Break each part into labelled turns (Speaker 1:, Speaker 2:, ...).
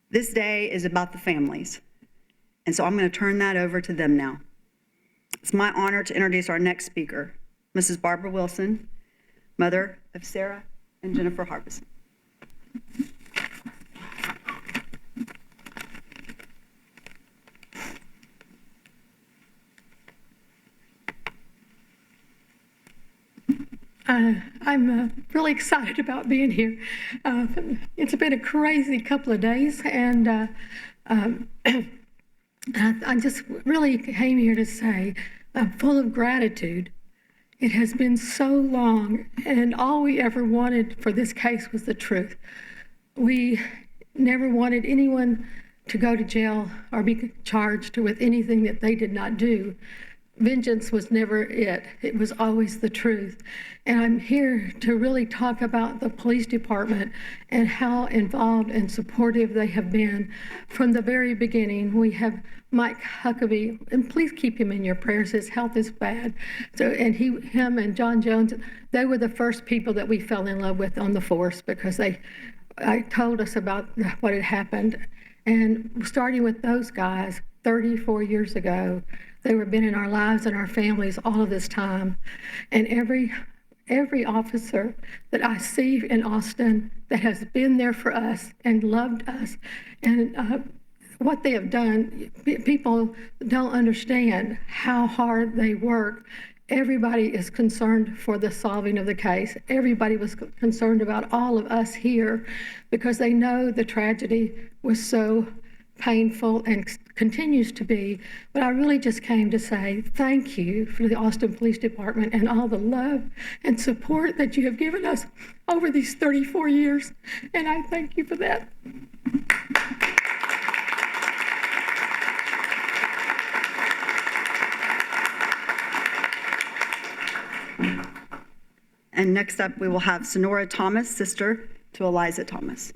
Speaker 1: This day is about the families, and so I'm going to turn that over to them now. It's my honor to introduce our next speaker, Mrs. Barbara Wilson, mother of Sarah and Jennifer Harbison.
Speaker 2: I'm really excited about being here. It's been a crazy couple of days, and I just really came here to say I'm full of gratitude. It has been so long, and all we ever wanted for this case was the truth. We never wanted anyone to go to jail or be charged with anything that they did not do. Vengeance was never it. It was always the truth. And I'm here to really talk about the police department and how involved and supportive they have been from the very beginning. We have Mike Huckabee, and please keep him in your prayers. His health is bad. So, and him and John Jones, they were the first people that we fell in love with on the force because they told us about what had happened. And starting with those guys 34 years ago, they were been in our lives and our families all of this time. And every officer that I see in Austin that has been there for us and loved us, and what they have done, people don't understand how hard they work. Everybody is concerned for the solving of the case. Everybody was concerned about all of us here because they know the tragedy was so painful and continues to be. But I really just came to say thank you for the Austin Police Department and all the love and support that you have given us over these 34 years. And I thank you for that.
Speaker 1: And next up, we will have Sonora Thomas, sister to Eliza Thomas.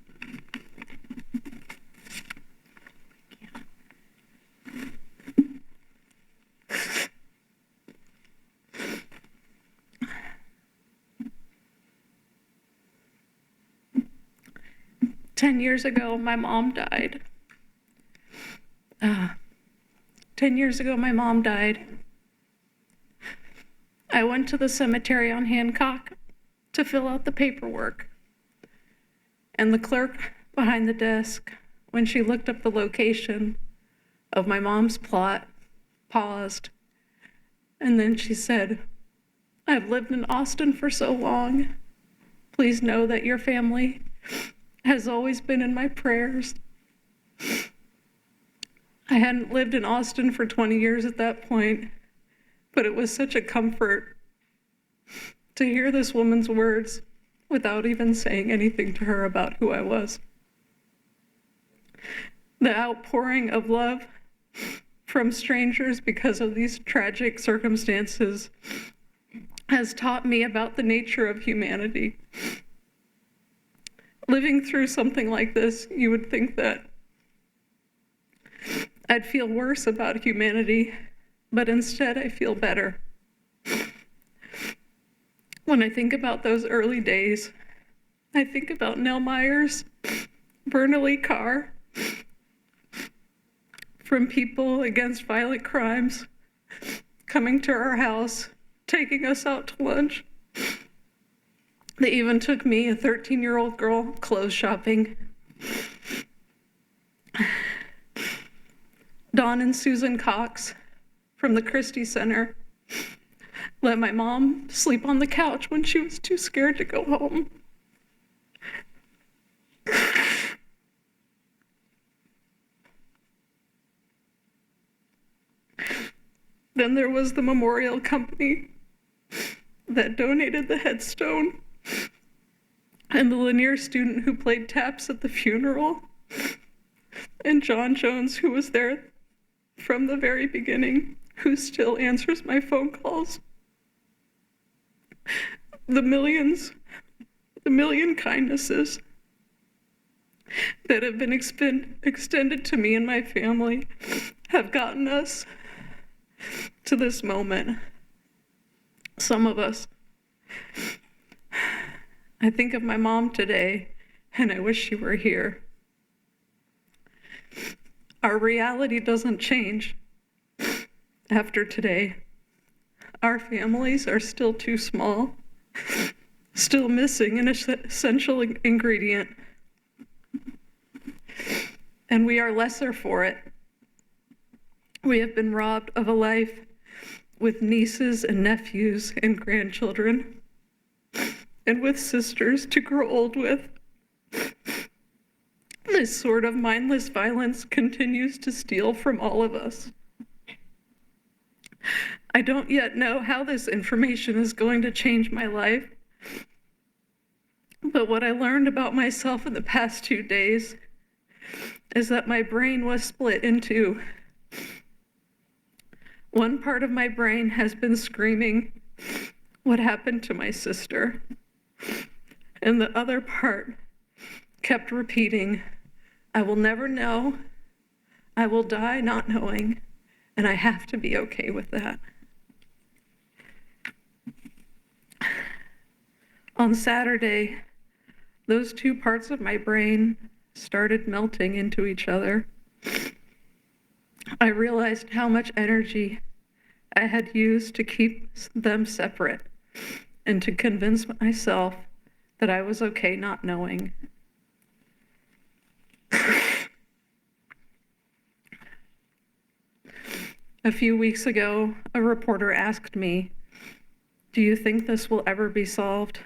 Speaker 3: Ten years ago, my mom died. 10 years ago, my mom died. I went to the cemetery on Hancock to fill out the paperwork. And the clerk behind the desk, when she looked up the location of my mom's plot, paused. And then she said, "I've lived in Austin for so long. Please know that your family has always been in my prayers." I hadn't lived in Austin for 20 years at that point, but it was such a comfort to hear this woman's words without even saying anything to her about who I was. The outpouring of love from strangers because of these tragic circumstances has taught me about the nature of humanity. Living through something like this, you would think that I'd feel worse about humanity, but instead I feel better. When I think about those early days, I think about Nell Myers, Bernalee Carr, from People Against Violent Crimes, coming to our house, taking us out to lunch. They even took me, a 13-year-old girl, clothes shopping. Don and Susan Cox from the Christie Center let my mom sleep on the couch when she was too scared to go home. Then there was the memorial company that donated the headstone, and the Lanier student who played taps at the funeral, and John Jones, who was there from the very beginning, who still answers my phone calls. The million kindnesses that have been extended to me and my family have gotten us to this moment. Some of us. I think of my mom today, and I wish she were here. our reality doesn't change after today. Our families are still too small, still missing an essential ingredient, and we are lesser for it. We have been robbed of a life with nieces and nephews and grandchildren, and with sisters to grow old with. This sort of mindless violence continues to steal from all of us. I don't yet know how this information is going to change my life, but what I learned about myself in the past 2 days is that my brain was split in two. One part of my brain has been screaming, "What happened to my sister?" And the other part kept repeating, "I will never know. I will die not knowing, and I have to be okay with that." On Saturday, those two parts of my brain started melting into each other. I realized how much energy I had used to keep them separate and to convince myself that I was okay not knowing. A few weeks ago, a reporter asked me, "Do you think this will ever be solved?"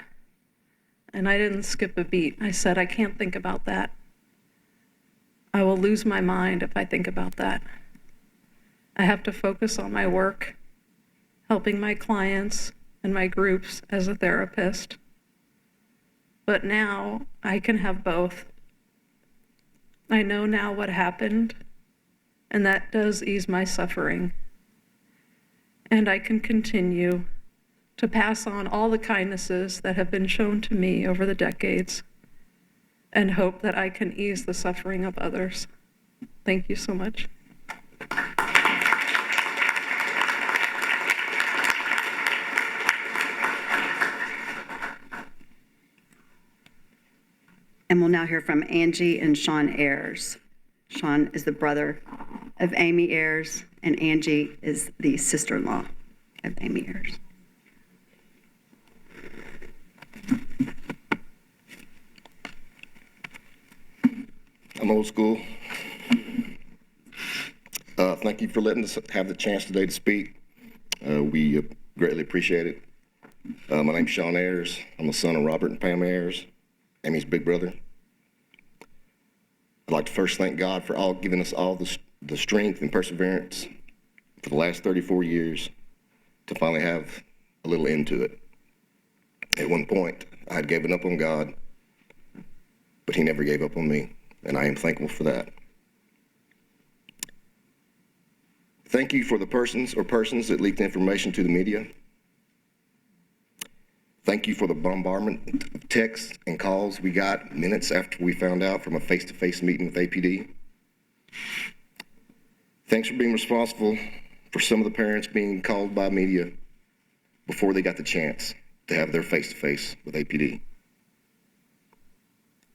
Speaker 3: And I didn't skip a beat. I said, "I can't think about that. I will lose my mind if I think about that. I have to focus on my work, helping my clients and my groups as a therapist. But now I can have both. I know now what happened, and that does ease my suffering. And I can continue to pass on all the kindnesses that have been shown to me over the decades and hope that I can ease the suffering of others." Thank you so much.
Speaker 1: And we'll now hear from Angie and Shawn Ayers. Shawn is the brother of Amy Ayers, and Angie is the sister-in-law of Amy Ayers.
Speaker 4: I'm old school. Thank you for letting us have the chance today to speak. We greatly appreciate it. My name's Shawn Ayers. I'm the son of Robert and Pam Ayers, Amy's big brother. I'd like to first thank God for giving us all the strength and perseverance for the last 34 years to finally have a little end to it. At one point, I had given up on God, but he never gave up on me, and I am thankful for that. Thank you for the persons that leaked information to the media. Thank you for the bombardment of texts and calls we got minutes after we found out from a face-to-face meeting with APD. Thanks for being responsible for some of the parents being called by media before they got the chance to have their face-to-face with APD.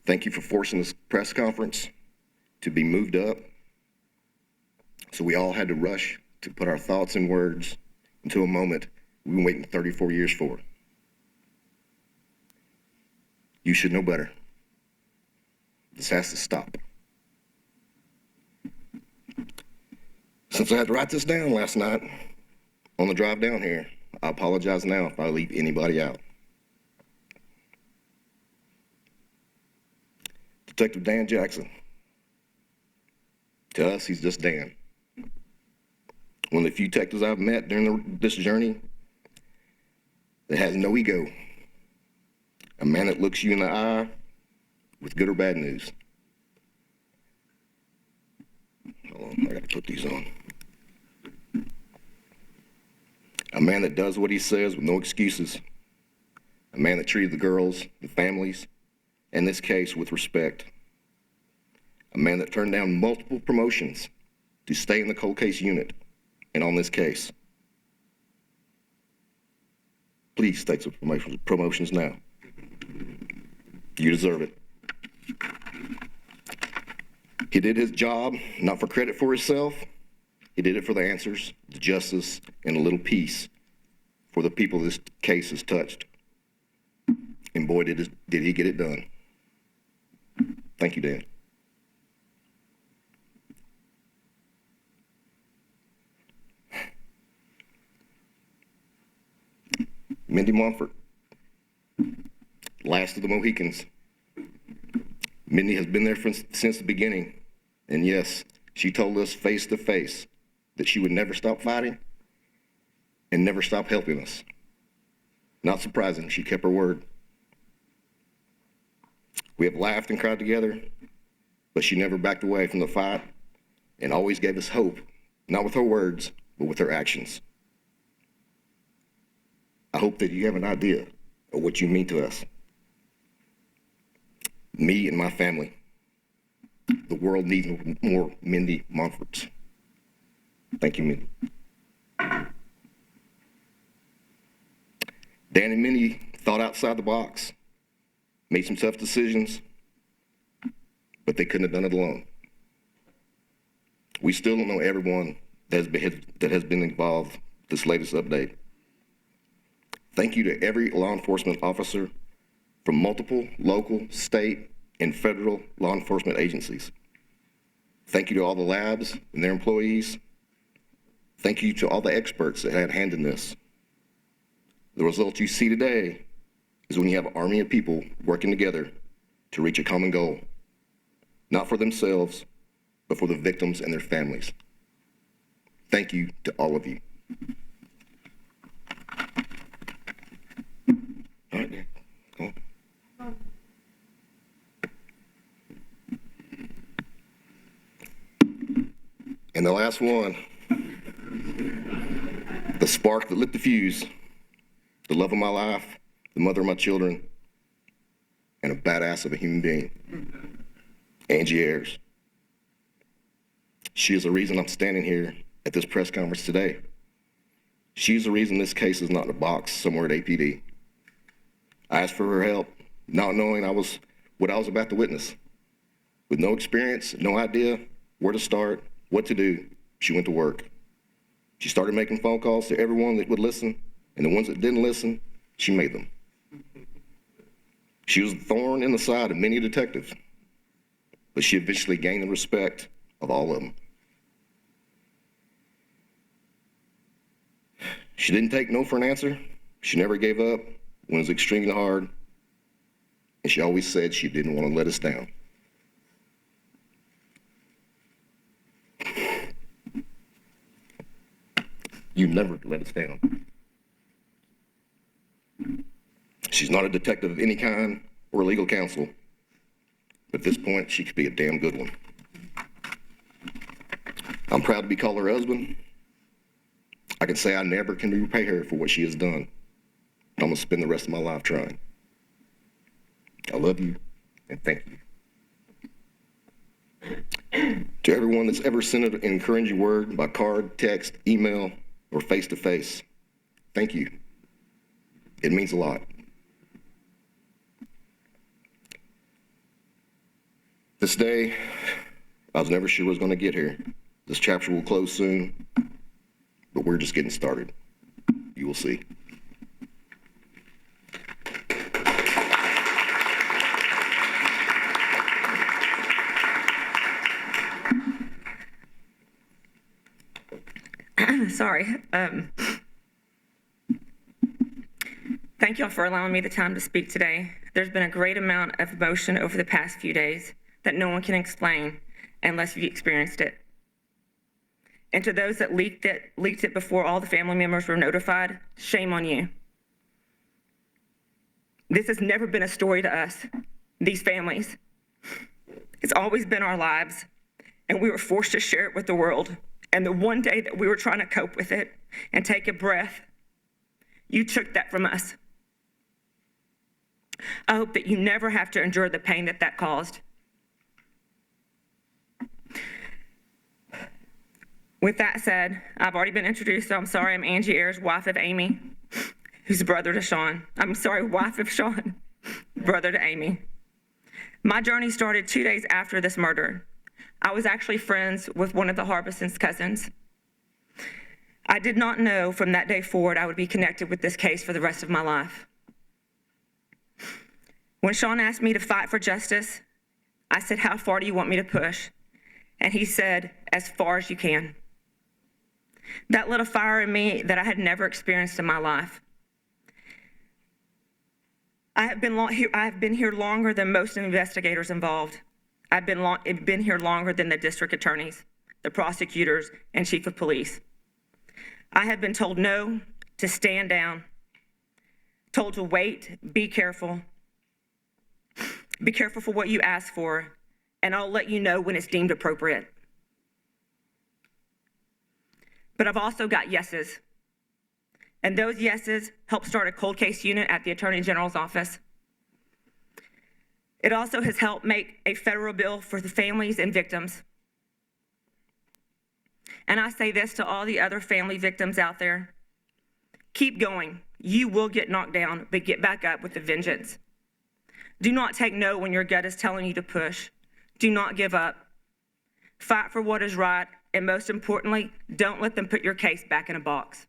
Speaker 4: Thank you for forcing this press conference to be moved up, so we all had to rush to put our thoughts and words into a moment we've been waiting 34 years for. You should know better. This has to stop. Since I had to write this down last night on the drive down here, I apologize now if I leave anybody out. Detective Dan Jackson. To us, he's just Dan. One of the few detectives I've met during this journey that has no ego. A man that looks you in the eye with good or bad news. Hold on, I gotta put these on. A man that does what he says with no excuses. A man that treated the girls, the families, in this case, with respect. A man that turned down multiple promotions to stay in the cold case unit and on this case. Please take some promotions now. You deserve it. He did his job, not for credit for himself. He did it for the answers, the justice, and a little peace for the people this case has touched. And boy, did he get it done. Thank you, Dan. Mindy Montfort, last of the Mohicans. Mindy has been there since the beginning. And yes, she told us face to face that she would never stop fighting and never stop helping us. Not surprising, she kept her word. We have laughed and cried together, but she never backed away from the fight and always gave us hope, not with her words, but with her actions. I hope that you have an idea of what you mean to us. Me and my family. The world needs more Mindy Montforts. Thank you, Mindy. Dan and Mindy thought outside the box, made some tough decisions, but they couldn't have done it alone. We still don't know everyone that has been involved with this latest update. Thank you to every law enforcement officer from multiple local, state, and federal law enforcement agencies. Thank you to all the labs and their employees. Thank you to all the experts that had a hand in this. The result you see today is when you have an army of people working together to reach a common goal, not for themselves, but for the victims and their families. Thank you to all of you. All right, Dan. Come on. And the last one, the spark that lit the fuse, the love of my life, the mother of my children, and a badass of a human being, Angie Ayers. She is the reason I'm standing here at this press conference today. She's the reason this case is not in a box somewhere at APD. I asked for her help, not knowing what I was about to witness. With no experience, no idea where to start, what to do, she went to work. She started making phone calls to everyone that would listen, and the ones that didn't listen, she made them. She was a thorn in the side of many detectives, but she eventually gained the respect of all of them. She didn't take no for an answer. She never gave up when it was extremely hard, and she always said she didn't want to let us down. You never let us down. She's not a detective of any kind or legal counsel, but at this point, she could be a damn good one. I'm proud to be called her husband. I can say I never can repay her for what she has done. I'm gonna spend the rest of my life trying. I love you, and thank you. To everyone that's ever sent an encouraging word by card, text, email, or face-to-face, thank you. It means a lot. This day, I was never sure it was going to get here. This chapter will close soon, but we're just getting started. You will see.
Speaker 5: Sorry. Thank y'all for allowing me the time to speak today. There's been a great amount of emotion over the past few days that no one can explain unless you've experienced it. And to those that leaked it before all the family members were notified, shame on you. This has never been a story to us, these families. It's always been our lives, and we were forced to share it with the world. And the one day that we were trying to cope with it and take a breath, you took that from us. I hope that you never have to endure the pain that caused. With that said, I've already been introduced, so I'm sorry. I'm Angie Ayers, wife of Amy, who's brother to Shawn. I'm sorry, wife of Shawn, brother to Amy. My journey started 2 days after this murder. I was actually friends with one of the Harbison's cousins. I did not know from that day forward I would be connected with this case for the rest of my life. When Shawn asked me to fight for justice, I said, "How far do you want me to push?" And he said, "As far as you can." That lit a fire in me that I had never experienced in my life. I have been here longer than most investigators involved. I've been here longer than the district attorneys, the prosecutors, and chief of police. I have been told no, to stand down, told to wait, be careful for what you ask for, and I'll let you know when it's deemed appropriate. But I've also got yeses. And those yeses helped start a cold case unit at the Attorney General's office. It also has helped make a federal bill for the families and victims. And I say this to all the other family victims out there: keep going. You will get knocked down, but get back up with a vengeance. Do not take no when your gut is telling you to push. Do not give up. Fight for what is right, and most importantly, don't let them put your case back in a box.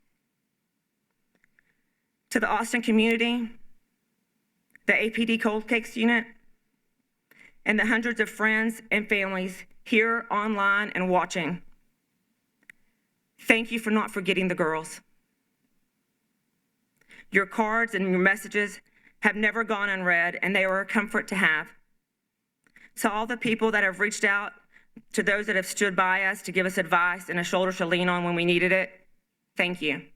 Speaker 5: To the Austin community, the APD Cold Case Unit, and the hundreds of friends and families here, online, and watching, thank you for not forgetting the girls. Your cards and your messages have never gone unread, and they are a comfort to have. To all the people that have reached out, to those that have stood by us to give us advice and a shoulder to lean on when we needed it, thank you.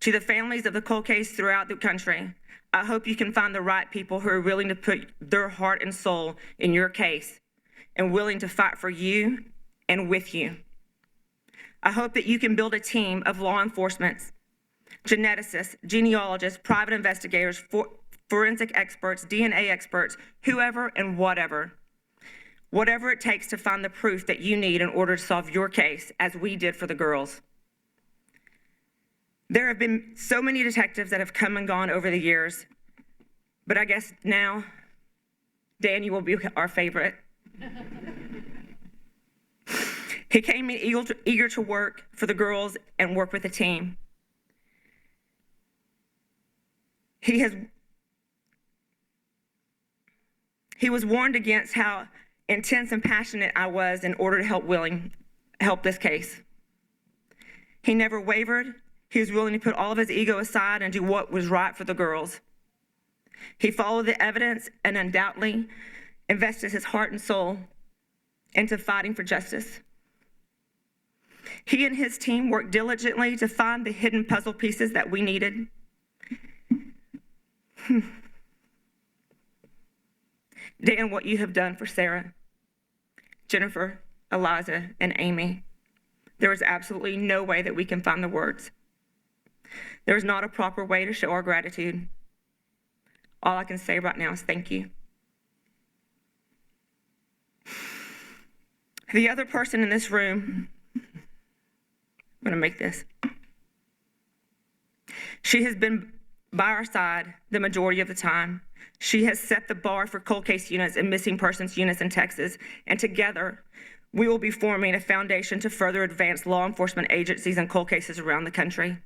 Speaker 5: To the families of the cold case throughout the country, I hope you can find the right people who are willing to put their heart and soul in your case and willing to fight for you and with you. I hope that you can build a team of law enforcement, geneticists, genealogists, private investigators, forensic experts, DNA experts, whoever and whatever it takes to find the proof that you need in order to solve your case, as we did for the girls. There have been so many detectives that have come and gone over the years, but I guess now Danny will be our favorite. He came in eager to work for the girls and work with the team. He was warned against how intense and passionate I was in order to help this case. He never wavered. He was willing to put all of his ego aside and do what was right for the girls. He followed the evidence and undoubtedly invested his heart and soul into fighting for justice. He and his team worked diligently to find the hidden puzzle pieces that we needed. Dan, what you have done for Sarah, Jennifer, Eliza, and Amy, there is absolutely no way that we can find the words. There is not a proper way to show our gratitude. All I can say right now is thank you. The other person in this room, I'm going to make this. She has been by our side the majority of the time. She has set the bar for cold case units and missing persons units in Texas, and together we will be forming a foundation to further advance law enforcement agencies and cold cases around the country.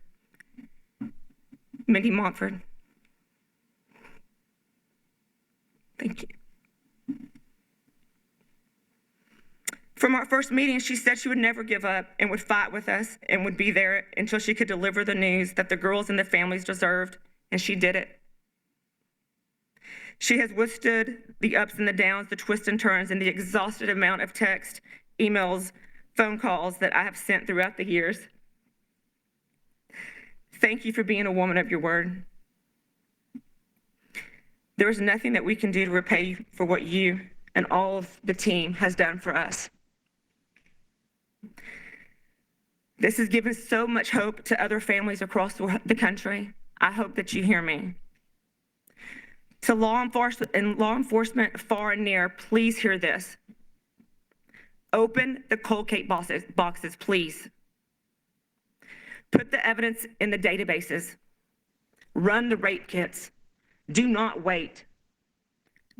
Speaker 5: Mindy Montford, thank you. From our first meeting, she said she would never give up and would fight with us and would be there until she could deliver the news that the girls and the families deserved, and she did it. She has withstood the ups and the downs, the twists and turns, and the exhausted amount of text, emails, phone calls that I have sent throughout the years. Thank you for being a woman of your word. There is nothing that we can do to repay you for what you and all of the team has done for us. This has given so much hope to other families across the country. I hope that you hear me. To law enforcement far and near, please hear this. Open the cold case boxes, please. Put the evidence in the databases. Run the rape kits. Do not wait.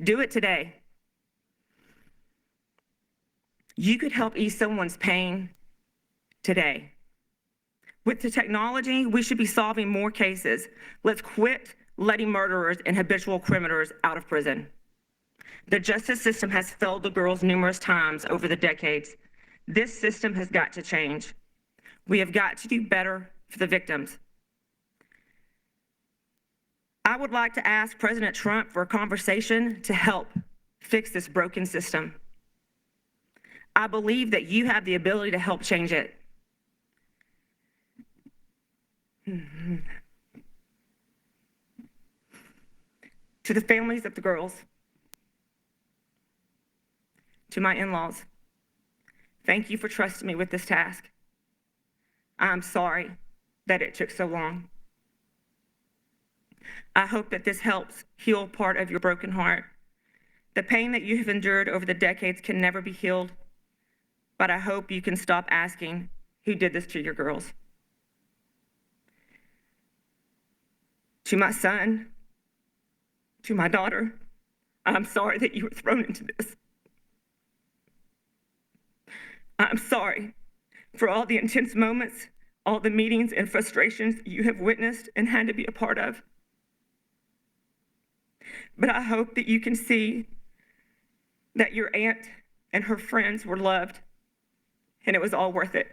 Speaker 5: Do it today. You could help ease someone's pain today. With the technology, we should be solving more cases. Let's quit letting murderers and habitual criminals out of prison. The justice system has failed the girls numerous times over the decades. This system has got to change. We have got to do better for the victims. I would like to ask President Trump for a conversation to help fix this broken system. I believe that you have the ability to help change it. To the families of the girls, to my in-laws, thank you for trusting me with this task. I'm sorry that it took so long. I hope that this helps heal part of your broken heart. The pain that you have endured over the decades can never be healed, but I hope you can stop asking who did this to your girls. To my son, to my daughter, I'm sorry that you were thrown into this. I'm sorry for all the intense moments, all the meetings and frustrations you have witnessed and had to be a part of. But I hope that you can see that your aunt and her friends were loved, and it was all worth it.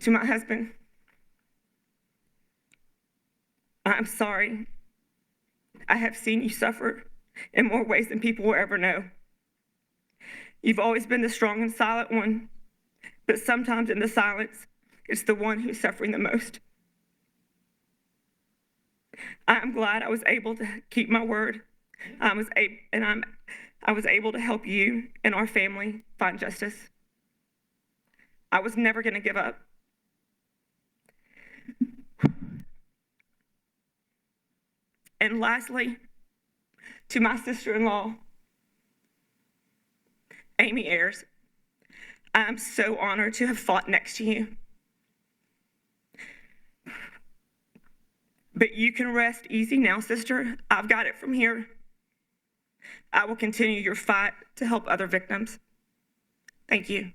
Speaker 5: To my husband, I'm sorry. I have seen you suffer in more ways than people will ever know. You've always been the strong and silent one, but sometimes in the silence, it's the one who's suffering the most. I'm glad I was able to keep my word. I was able to help you and our family find justice. I was never going to give up. And lastly, to my sister-in-law, Angie Ayers, I'm so honored to have fought next to you. But you can rest easy now, sister. I've got it from here. I will continue your fight to help other victims. Thank you.